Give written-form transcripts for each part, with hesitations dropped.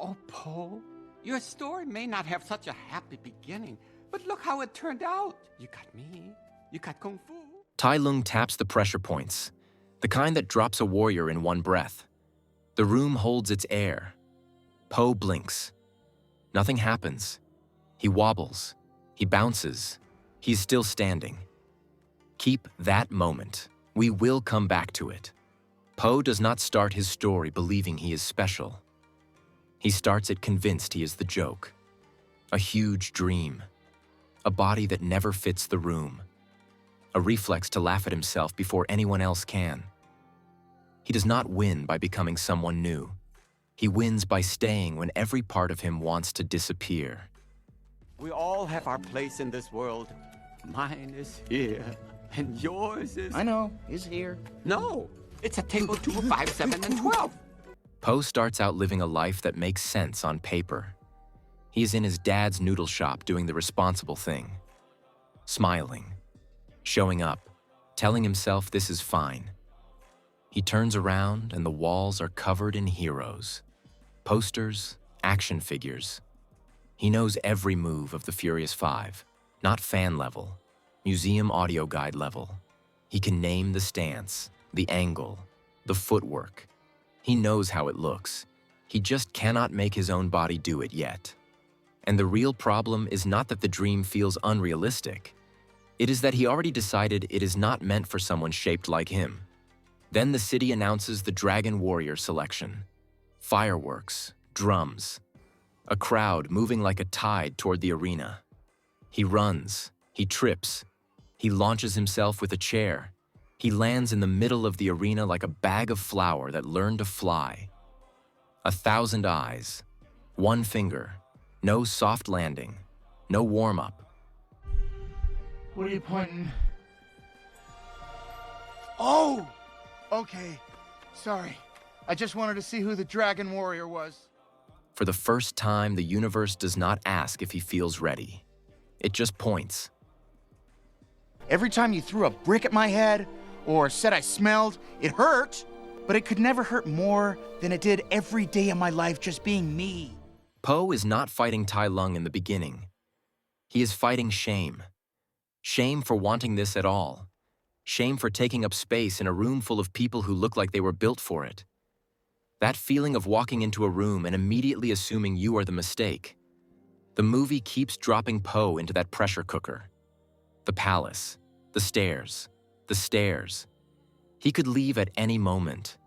Oh, Poe, your story may not have such a happy beginning, but look how it turned out. You got me. You got Kung Fu. Tai Lung taps the pressure points, the kind that drops a warrior in one breath. The room holds its air. Poe blinks. Nothing happens. He wobbles. He bounces. He's still standing. Keep that moment. We will come back to it. Poe does not start his story believing he is special. He starts it convinced he is the joke. A huge dream. A body that never fits the room. A reflex to laugh at himself before anyone else can. He does not win by becoming someone new. He wins by staying when every part of him wants to disappear. We all have our place in this world. Mine is here, and yours is... I know, is here. No, it's at table 2, 5, 7, and 12. Poe starts out living a life that makes sense on paper. He is in his dad's noodle shop doing the responsible thing. Smiling. Showing up. Telling himself this is fine. He turns around and the walls are covered in heroes. Posters, action figures. He knows every move of the Furious Five, not fan level, museum audio guide level. He can name the stance, the angle, the footwork. He knows how it looks. He just cannot make his own body do it yet. And the real problem is not that the dream feels unrealistic. It is that he already decided it is not meant for someone shaped like him. Then the city announces the Dragon Warrior selection. Fireworks, drums, a crowd moving like a tide toward the arena. He runs, he trips, he launches himself with a chair. He lands in the middle of the arena like a bag of flour that learned to fly. 1,000 eyes, one finger, no soft landing, no warm-up. What are you pointing? Oh! Okay. Sorry. I just wanted to see who the Dragon Warrior was. For the first time, the universe does not ask if he feels ready. It just points. Every time you threw a brick at my head, or said I smelled, it hurt, but it could never hurt more than it did every day of my life just being me. Poe is not fighting Tai Lung in the beginning. He is fighting shame. Shame for wanting this at all. Shame for taking up space in a room full of people who look like they were built for it. That feeling of walking into a room and immediately assuming you are the mistake. The movie keeps dropping Poe into that pressure cooker. The palace, the stairs, the stairs. He could leave at any moment.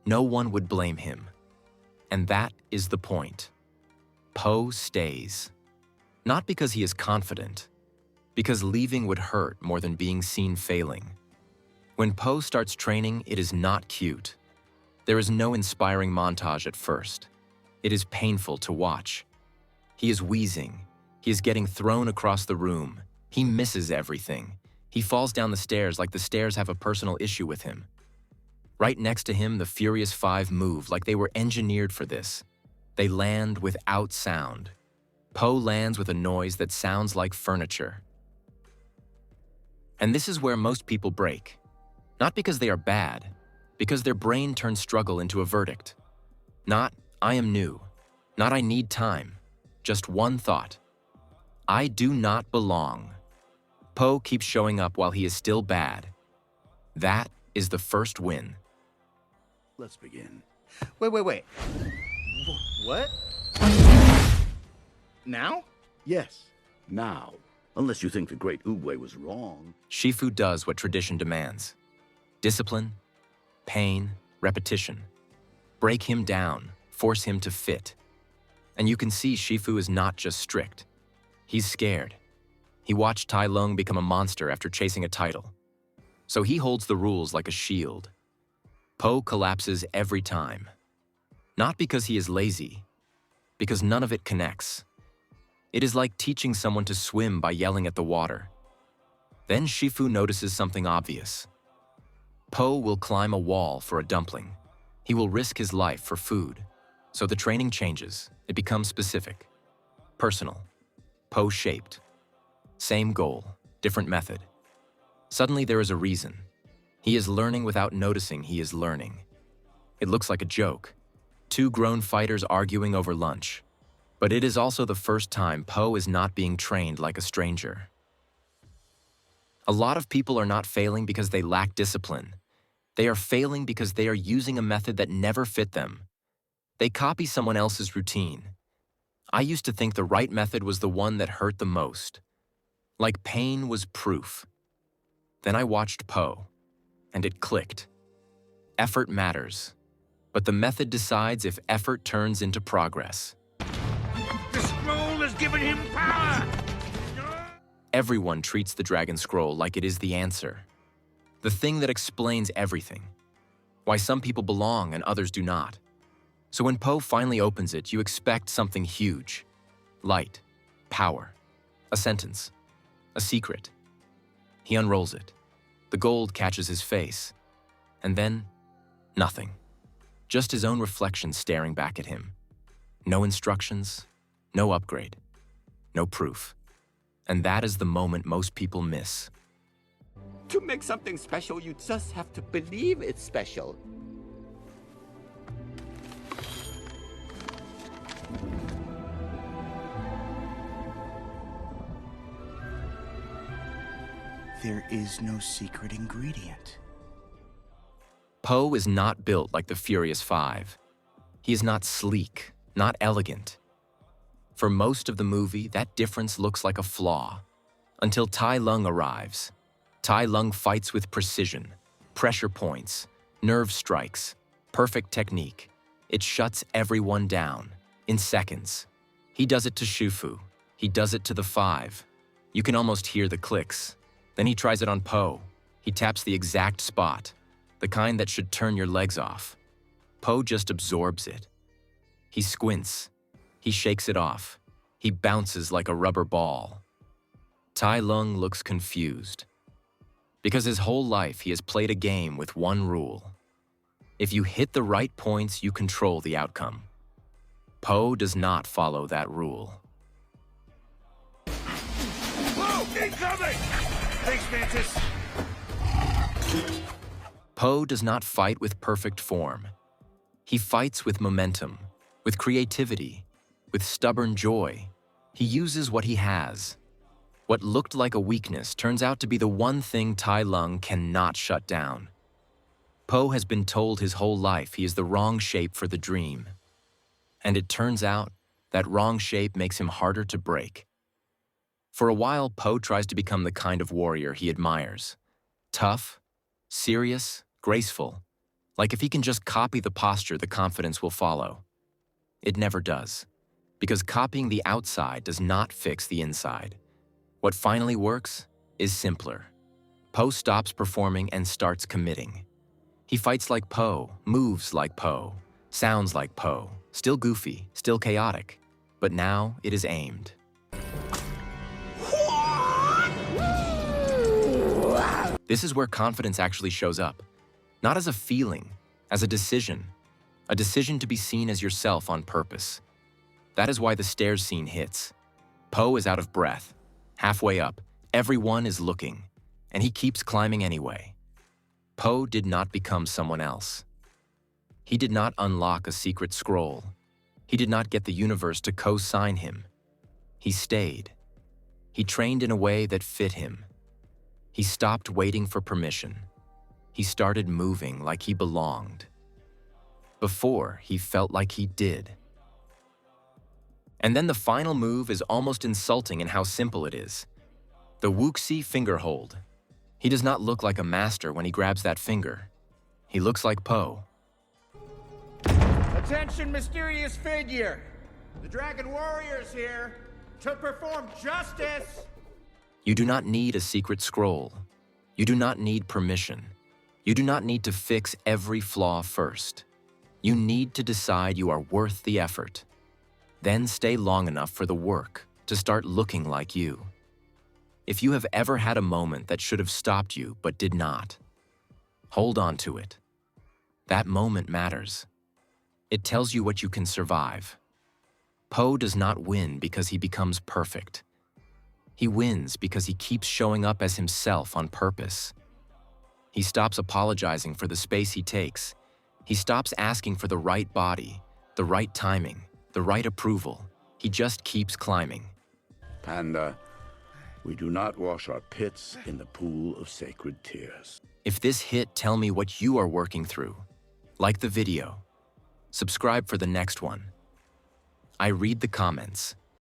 No one would blame him. And that is the point. Poe stays. Not because he is confident, because leaving would hurt more than being seen failing. When Poe starts training, it is not cute. There is no inspiring montage at first. It is painful to watch. He is wheezing. He is getting thrown across the room. He misses everything. He falls down the stairs like the stairs have a personal issue with him. Right next to him, the Furious Five move like they were engineered for this. They land without sound. Poe lands with a noise that sounds like furniture. And this is where most people break. Not because they are bad, because their brain turns struggle into a verdict. Not, I am new. Not, I need time. Just one thought. I do not belong. Poe keeps showing up while he is still bad. That is the first win. Let's begin. Wait. What? Now? Yes, now. Unless you think the great Oogway was wrong. Shifu does what tradition demands. Discipline, pain, repetition. Break him down, force him to fit. And you can see Shifu is not just strict. He's scared. He watched Tai Lung become a monster after chasing a title. So he holds the rules like a shield. Poe collapses every time. Not because he is lazy, because none of it connects. It is like teaching someone to swim by yelling at the water. Then Shifu notices something obvious. Poe will climb a wall for a dumpling. He will risk his life for food. So the training changes. It becomes specific. Personal. Poe-shaped. Same goal, different method. Suddenly there is a reason. He is learning without noticing he is learning. It looks like a joke. Two grown fighters arguing over lunch. But it is also the first time Po is not being trained like a stranger. A lot of people are not failing because they lack discipline. They are failing because they are using a method that never fit them. They copy someone else's routine. I used to think the right method was the one that hurt the most. Like pain was proof. Then I watched Po, and it clicked. Effort matters, but the method decides if effort turns into progress. The scroll has given him power! Everyone treats the Dragon Scroll like it is the answer. The thing that explains everything. Why some people belong and others do not. So when Po finally opens it, you expect something huge. Light, power, a sentence, a secret. He unrolls it. The gold catches his face. And then, nothing. Just his own reflection staring back at him. No instructions, no upgrade, no proof. And that is the moment most people miss. To make something special, you just have to believe it's special. There is no secret ingredient. Po is not built like the Furious Five. He is not sleek, not elegant. For most of the movie, that difference looks like a flaw. Until Tai Lung arrives. Tai Lung fights with precision, pressure points, nerve strikes, perfect technique. It shuts everyone down, in seconds. He does it to Shufu. He does it to the Five. You can almost hear the clicks. Then he tries it on Po. He taps the exact spot, the kind that should turn your legs off. Po just absorbs it. He squints. He shakes it off. He bounces like a rubber ball. Tai Lung looks confused. Because his whole life he has played a game with one rule. If you hit the right points, you control the outcome. Po does not follow that rule. Whoa! Incoming! Thanks, Mantis. Po does not fight with perfect form. He fights with momentum, with creativity, with stubborn joy. He uses what he has. What looked like a weakness turns out to be the one thing Tai Lung cannot shut down. Po has been told his whole life he is the wrong shape for the dream. And it turns out that wrong shape makes him harder to break. For a while, Po tries to become the kind of warrior he admires. Tough, serious, graceful. Like if he can just copy the posture, the confidence will follow. It never does. Because copying the outside does not fix the inside. What finally works is simpler. Po stops performing and starts committing. He fights like Po, moves like Po, sounds like Po, still goofy, still chaotic, but now it is aimed. This is where confidence actually shows up. Not as a feeling, as a decision to be seen as yourself on purpose. That is why the stairs scene hits. Po is out of breath. Halfway up, everyone is looking, and he keeps climbing anyway. Po did not become someone else. He did not unlock a secret scroll. He did not get the universe to co-sign him. He stayed. He trained in a way that fit him. He stopped waiting for permission. He started moving like he belonged. Before, he felt like he did. And then the final move is almost insulting in how simple it is. The Wuxi finger hold. He does not look like a master when he grabs that finger. He looks like Po. Attention, mysterious figure! The Dragon Warrior is here to perform justice! You do not need a secret scroll. You do not need permission. You do not need to fix every flaw first. You need to decide you are worth the effort. Then stay long enough for the work to start looking like you. If you have ever had a moment that should have stopped you but did not, hold on to it. That moment matters. It tells you what you can survive. Po does not win because he becomes perfect. He wins because he keeps showing up as himself on purpose. He stops apologizing for the space he takes. He stops asking for the right body, The right timing, the right approval. He just keeps climbing. Panda, we do not wash our pits in the pool of sacred tears. If this hit, tell me what you are working through. Like the video. Subscribe for the next one. I read the comments.